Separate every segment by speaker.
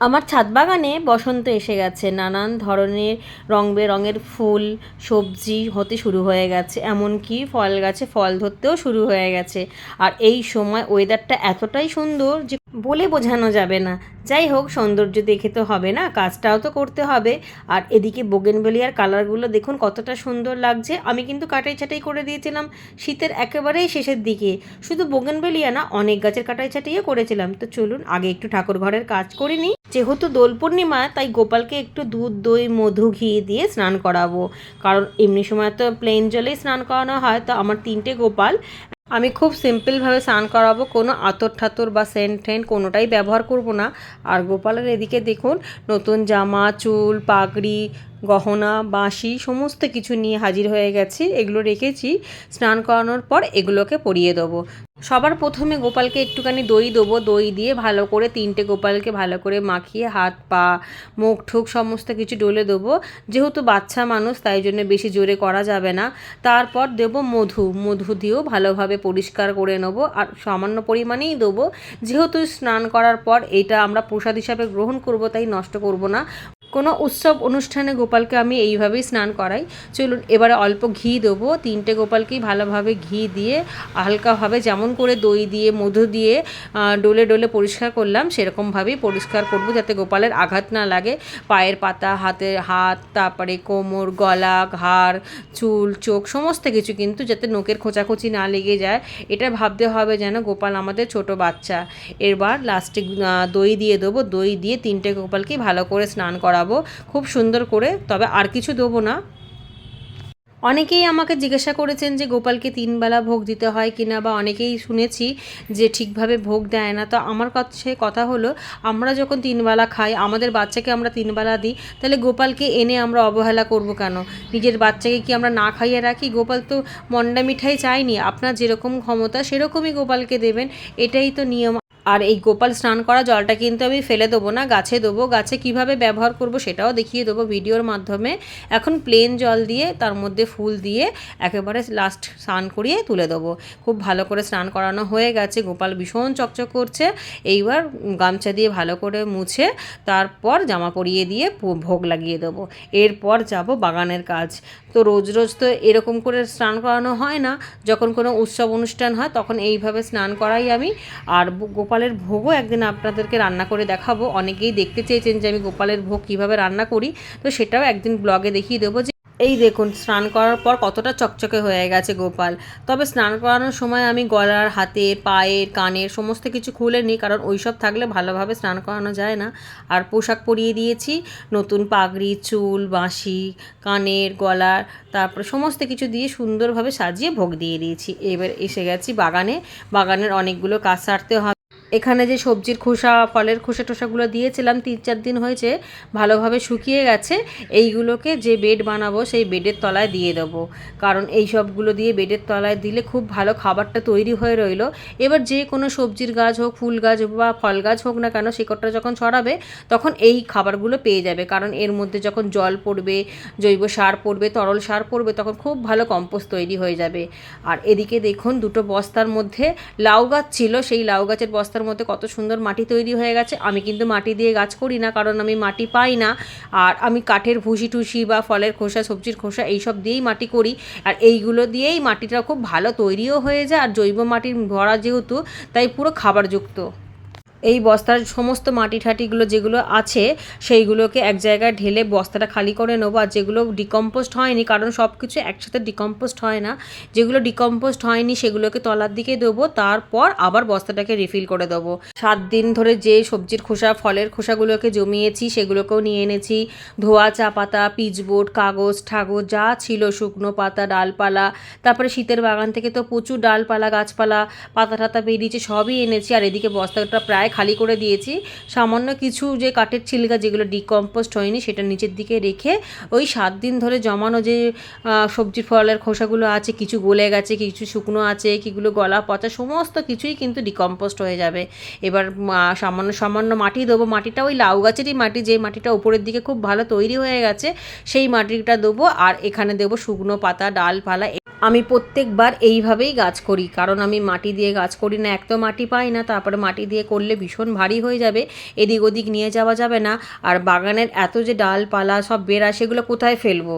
Speaker 1: আমার ছাদ বাগানে বসন্ত এসে গেছে, নানান ধরনের রং বেরঙের ফুল সবজি হতে শুরু হয়ে গেছে, এমনকি ফল গাছে ফল ধরতেও শুরু হয়ে গেছে। আর এই সময় ওয়েদারটা এতটাই সুন্দর যে বলে বোঝানো যাবে না। যাই হোক, সৌন্দর্য দেখে তো হবে না, কাজটাও তো করতে হবে। আর এদিকে বোগেনভেলিয়ার কালারগুলো দেখুন কতটা সুন্দর লাগছে। আমি কিন্তু কাটাই ছাটাই করে দিয়েছিলাম শীতের একেবারেই শেষের দিকে। শুধু বোগেনভেলিয়া না, অনেক গাছের কাটাই ছাটাইও করেছিলাম। তো চলুন আগে একটু ঠাকুর ঘরের কাজ করে নিই। যেহেতু দোল পূর্ণিমা, তাই গোপালকে একটু দুধ দই মধু ঘি দিয়ে স্নান করাবো। কারণ এমনি সময় তো প্লেন জলেই স্নান করানো হয়। তো আমার 3টে গোপাল, আমি খুব সিম্পলভাবে স্নান করাবো, কোনো আতর ঠাতর বা সেন্ট টেন্ট কোনোটাই ব্যবহার করব না। আর গোপালের এদিকে দেখুন নতুন জামা, চুল, পাগড়ি, গহনা, বাঁশি সমস্ত কিছু নিয়ে হাজির হয়ে গেছি। এগুলো রেখেছি, স্নান করানোর পর এগুলোকে পরিয়ে দেবো। সবার প্রথমে গোপালকে একটুখানি দই দেবো। দই দিয়ে ভালো করে 3টে গোপালকে ভালো করে মাখিয়ে হাত পা মুখ ঠুক সমস্ত কিছু ডলে দেবো। যেহেতু বাচ্চা মানুষ, তাই জন্য বেশি জোরে করা যাবে না। তারপর দেবো মধু। মধু দিয়েও ভালোভাবে পরিষ্কার করে নেবো, আর সামান্য পরিমাণেই দেবো। যেহেতু স্নান করার পর এটা আমরা প্রসাদ হিসাবে গ্রহণ করব, তাই নষ্ট করব না। কোনো উৎসব অনুষ্ঠানে গোপালকে আমি এইভাবেই স্নান করাই। চলুন এবারে অল্প ঘি দেবো। 3টে গোপালকেই ভালোভাবে ঘি দিয়ে হালকাভাবে, যেমন করে দই দিয়ে মধু দিয়ে ডলে ডলে পরিষ্কার করলাম, সেরকমভাবেই পরিষ্কার করব, যাতে গোপালের আঘাত না লাগে। পায়ের পাতা, হাত, তারপরে কোমর, গলা, ঘাড়, চুল, চোখ সমস্ত কিছু, কিন্তু যাতে নখের খোঁচাখুচি না লেগে যায়, এটা ভাবতে হবে যেন গোপাল আমাদের ছোট বাচ্চা। এবার লাস্টে দই দিয়ে দেবো। দই দিয়ে 3টে গোপালকেই ভালো করে স্নান করাবো খুব সুন্দর করে, তবে আর কিছু দেবো না। অনেকেই আমাকে জিজ্ঞাসা করেছেন যে গোপালকে 3 বেলা ভোগ দিতে হয় কিনা, বা অনেকেই শুনেছি যে ঠিকভাবে ভোগ দেয় না। তো আমার কাছে কথা হলো, আমরা যখন 3 বেলা খাই, আমাদের বাচ্চাকে আমরা 3 বেলা দিই, তাহলে গোপালকে এনে আমরা অবহেলা করব কেন? নিজের বাচ্চাকে কি আমরা না খাইয়ে রাখি? গোপাল তো মন্ডা মিঠাই চায়নি, আপনার যেরকম ক্ষমতা সেরকমই গোপালকে দেবেন, এটাই তো নিয়ম। আর এই গোপাল স্নান করা জলটা কিন্তু আমি ফেলে দেবো না, গাছে দেবো। গাছে কিভাবে ব্যবহার করব সেটাও দেখিয়ে দেবো ভিডিওর মাধ্যমে। এখন প্লেন জল দিয়ে তার মধ্যে ফুল দিয়ে একেবারে লাস্ট স্নান করিয়ে তুলে দেবো। খুব ভালো করে স্নান করানো হয়ে গেছে, গোপাল ভীষণ চকচক করছে। এইবার গামছা দিয়ে ভালো করে মুছে তারপর জামা পরিয়ে দিয়ে ভোগ লাগিয়ে দেবো। এরপর যাব বাগানের কাজ। তো রোজ রোজ তো এরকম করে স্নান করানো হয় না, যখন কোনো উৎসব অনুষ্ঠান হয় তখন এইভাবে স্নান করাই আমি। আর গোপালের ভোগও একদিন আপনাদেরকে রান্না করে দেখাবো। অনেকেই দেখতে চেয়েছেন যে আমি গোপালের ভোগ কীভাবে রান্না করি, তো সেটাও একদিন ব্লগে দেখিয়ে দেবো। যে এই দেখুন স্নান করার পর কতটা চকচকে হয়ে গেছে গোপাল। তবে স্নান করানোর সময় আমি গলার, হাতের, পায়ের, কানের সমস্ত কিছু খুলে নিই, কারণ ওইসব থাকলে ভালোভাবে স্নান করানো যায় না। আর পোশাক পরিয়ে দিয়েছি, নতুন পাগড়ি, চুল, বাঁশি, কানের, গলার, তারপরে সমস্ত কিছু দিয়ে সুন্দরভাবে সাজিয়ে ভোগ দিয়ে দিয়েছি। এবার এসে গেছি বাগানে। বাগানের অনেকগুলো কাজ সারতে হবে। এখানে যে সবজির খোসা, ফলের খোসা টোসাগুলো দিয়েছিলাম 3-4 দিন হয়েছে, ভালোভাবে শুকিয়ে গেছে। এইগুলোকে যে বেড বানাবো সেই বেডের তলায় দিয়ে দেবো, কারণ এই সবগুলো দিয়ে বেডের তলায় দিলে খুব ভালো খাবারটা তৈরি হয়ে রইলো। এবার যে কোনো সবজির গাছ হোক, ফুল গাছ বা ফল গাছ হোক না কেন, শিকড়টা যখন ছড়াবে তখন এই খাবারগুলো পেয়ে যাবে, কারণ এর মধ্যে যখন জল পড়বে, জৈব সার পড়বে, তরল সার পড়বে, তখন খুব ভালো কম্পোস্ট তৈরি হয়ে যাবে। আর এদিকে দেখুন 2টো বস্তার মধ্যে লাউ গাছ ছিল, সেই লাউ গাছের বস্তার মধ্যে কত সুন্দর মাটি তৈরি হয়ে গেছে। আমি কিন্তু মাটি দিয়ে গাছ করি না, কারণ আমি মাটি পাই না। আর আমি কাঠের ভুসি টুসি বা ফলের খোসা, সবজির খোসা এইসব দিয়েই মাটি করি। আর এইগুলো দিয়েই মাটিটা খুব ভালো তৈরিও হয়ে যায়, আর জৈব মাটির ভরা যেহেতু, তাই পুরো খাবারযুক্ত। এই বস্তার সমস্ত মাটি ঠাটিগুলো যেগুলো আছে সেইগুলোকে এক জায়গায় ঢেলে বস্তাটা খালি করে নেবো। আর যেগুলো ডিকম্পোস্ট হয়নি, কারণ সব কিছু একসাথে ডিকম্পোস্ট হয় না, যেগুলো ডিকম্পোস্ট হয়নি সেগুলোকে তলার দিকে দেবো। তারপর আবার বস্তাটাকে রিফিল করে দেবো। 7 দিন ধরে যে সবজির খোসা, ফলের খোসাগুলোকে জমিয়েছি সেগুলোকেও নিয়ে এনেছি। ধোয়া চা পাতা, পিচবোর্ড, কাগজ ঠাগজ যা ছিল, শুকনো পাতা, ডালপালা, তারপরে শীতের বাগান থেকে তো প্রচুর ডালপালা, গাছপালা, পাতা টাতা বেরিয়েছে, সবই এনেছি। আর এদিকে বস্তাটা প্রায় খালি করে দিয়েছি। সামান্য কিছু যে কাঠের ছিলকা যেগুলো ডিকম্পোস্ট হয়নি সেটা নিচের দিকে রেখে ওই 7 দিন ধরে জমানো যে সবজি ফলের খোসাগুলো আছে, কিছু গলে গেছে, কিছু শুকনো আছে, কিগুলো গলা পচা, সমস্ত কিছুই কিন্তু ডিকম্পোস্ট হয়ে যাবে। এবার সামান্য সামান্য মাটি দেবো। মাটিটা ওই লাউ গাছেরই মাটি, যে মাটিটা উপরের দিকে খুব ভালো তৈরি হয়ে গেছে, সেই মাটিটা দেবো। আর এখানে দেবো শুকনো পাতা, ডালপালা। আমি প্রত্যেকবার এইভাবেই গাছ করি, কারণ আমি মাটি দিয়ে গাছ করি না, এক তো মাটি পাই না, তারপরে মাটি দিয়ে করলে ভীষণ ভারী হয়ে যাবে, এদিক ওদিক নিয়ে যাওয়া যাবে না। আর বাগানের এত যে ডালপালা সব বেড়া, সেগুলো কোথায় ফেলবো?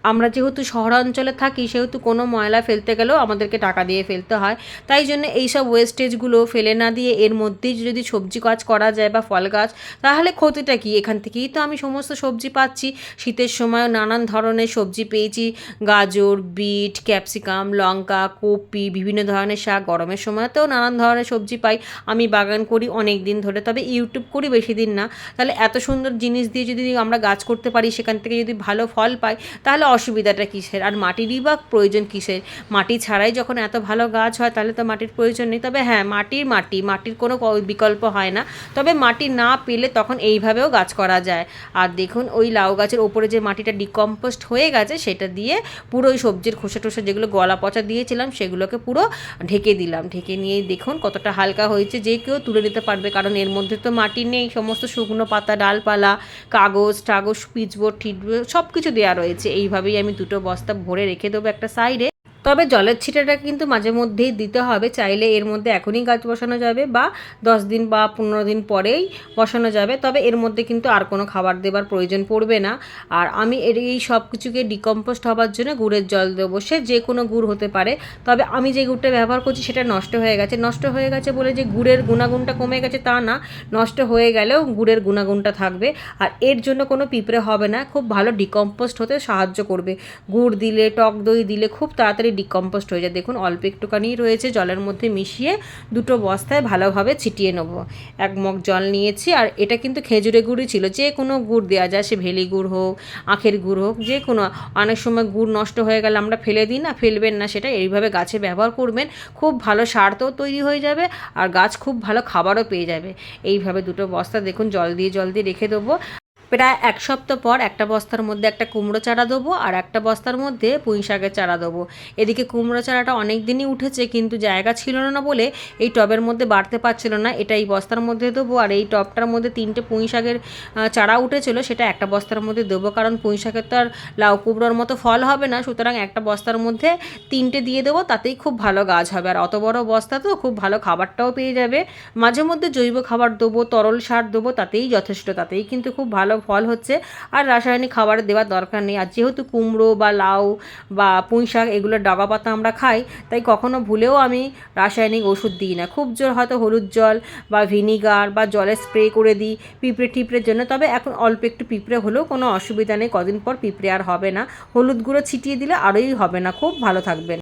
Speaker 1: আমরা যেহেতু শহরাঞ্চলে থাকি, সেহেতু কোনো ময়লা ফেলতে গেলেও আমাদেরকে টাকা দিয়ে ফেলতে হয়। তাই জন্য এইসব ওয়েস্টেজগুলো ফেলে না দিয়ে এর মধ্যেই যদি সবজি গাছ করা যায় বা ফল গাছ, তাহলে ক্ষতিটা কী? এখান থেকেই তো আমি সমস্ত সবজি পাচ্ছি। শীতের সময়ও নানান ধরনের সবজি পেয়েছি, গাজর, বিট, ক্যাপসিকাম, লঙ্কা, কপি, বিভিন্ন ধরনের শাক। গরমের সময়তেও নানান ধরনের সবজি পাই। আমি বাগান করি অনেক দিন ধরে, তবে ইউটিউব করি বেশি দিন না। তাহলে এত সুন্দর জিনিস দিয়ে যদি আমরা গাছ করতে পারি, সেখান থেকে যদি ভালো ফল পাই, তাহলে অসুবিধাটা কিসের? আর মাটিরই বা প্রয়োজন কিসের? মাটি ছাড়াই যখন এত ভালো গাছ হয়, তাহলে তো মাটির প্রয়োজন নেই। তবে হ্যাঁ, মাটির কোনো বিকল্প হয় না। তবে মাটি না পেলে তখন এইভাবেও গাছ করা যায়। আর দেখুন, ওই লাউ গাছের ওপরে যে মাটিটা ডিকম্পোস্ট হয়ে গেছে, সেটা দিয়ে পুরো ওই সবজির খোসা টোসা যেগুলো গলা পচা দিয়েছিলাম, সেগুলোকে পুরো ঢেকে দিলাম। ঢেকে নিয়ে দেখুন কতটা হালকা হয়েছে, যে কেউ তুলে নিতে পারবে, কারণ এর মধ্যে তো মাটি নেই। সমস্ত শুকনো পাতা, ডালপালা, কাগজ টাগজ, পিচবোর্ড টিটবোর্ড সব কিছু দেওয়া রয়েছে। এইভাবেই আমি দুটো বস্তা ভরে রেখে দেবো একটা সাইডে। তবে জলের ছিটাটা কিন্তু মাঝে মধ্যেই দিতে হবে। চাইলে এর মধ্যে এখনই গাছ বসানো যাবে, বা 10 দিন বা 15 দিন পরেই বসানো যাবে। তবে এর মধ্যে কিন্তু আর কোনো খাবার দেবার প্রয়োজন পড়বে না। আর আমি এই সব কিছুকে ডিকম্পোস্ট হবার জন্য গুড়ের জল দেবো, সে যে কোনো গুড় হতে পারে। তবে আমি যে গুড়টা ব্যবহার করছি সেটা নষ্ট হয়ে গেছে। নষ্ট হয়ে গেছে বলে যে গুড়ের গুণাগুণটা কমে গেছে তা না, নষ্ট হয়ে গেলেও গুড়ের গুণাগুণটা থাকবে। আর এর জন্য কোনো পিঁপড়ে হবে না, খুব ভালো ডিকম্পোস্ট হতে সাহায্য করবে। গুড় দিলে, টক দই দিলে খুব তাড়াতাড়ি ডিকম্পোস্ট হয়ে যায়। দেখুন অল্প একটুখানি রয়েছে, জলের মধ্যে মিশিয়ে দুটো বস্তায় ভালোভাবে ছিটিয়ে নেব। 1 মগ জল নিয়েছি। আর এটা কিন্তু খেজুরে গুড়ই ছিল, যে কোনো গুড় দেওয়া যায়, সে ভেলি গুড় হোক, আখের গুড় হোক, যে কোনো। অনেক সময় গুড় নষ্ট হয়ে গেলে আমরা ফেলে দিই না, ফেলবেন না সেটা, এইভাবে গাছে ব্যবহার করবেন। খুব ভালো সার তো তৈরি হয়ে যাবে, আর গাছ খুব ভালো খাবারও পেয়ে যাবে। এইভাবে দুটো বস্তা দেখুন জল দিয়ে রেখে দেবো। প্রায় 1 সপ্তাহ পর একটা বস্তার মধ্যে একটা কুমড়ো চারা দেবো, আর একটা বস্তার মধ্যে পুঁই শাকের চারা দেবো। এদিকে কুমড়ো চারাটা অনেক দিনই উঠেছে, কিন্তু জায়গা ছিল না বলে এই টবের মধ্যে বাড়তে পারছিল না। এটা এই বস্তার মধ্যে দেবো। আর এই টবটার মধ্যে 3টে পুঁই শাকের চারা উঠেছিল, সেটা একটা বস্তার মধ্যে দেবো, কারণ পুঁই শাকের তো আর লাউ কুমড়োর মতো ফল হবে না। সুতরাং একটা বস্তার মধ্যে 3টে দিয়ে দেবো, তাতেই খুব ভালো গাছ হবে। আর অত বড় বস্তা তো, খুব ভালো খাবারটাও পেয়ে যাবে। মাঝে মধ্যে জৈব খাবার দেবো, তরল সার দেবো, তাতেই যথেষ্ট, তাতেই কিন্তু খুব ভালো ফল হচ্ছে। আর রাসায়নিক খাবার দেওয়ার দরকার নেই। আর যেহেতু কুমড়ো বা লাউ বা পুঁই শাক এগুলোর ডগা পাতা আমরা খাই, তাই কখনো ভুলেও আমি রাসায়নিক ওষুধ দিই না। খুব জোর হয়তো হলুদ জল বা ভিনিগার বা জলে স্প্রে করে দিই পিঁপড়ে টিপড়ের জন্য। তবে এখন অল্প একটু পিঁপড়ে হলেও কোনো অসুবিধা নেই, কদিন পর পিঁপড়ে আর হবে না। হলুদ গুঁড়ো ছিটিয়ে দিলে আরোই হবে না, খুব ভালো থাকবেন।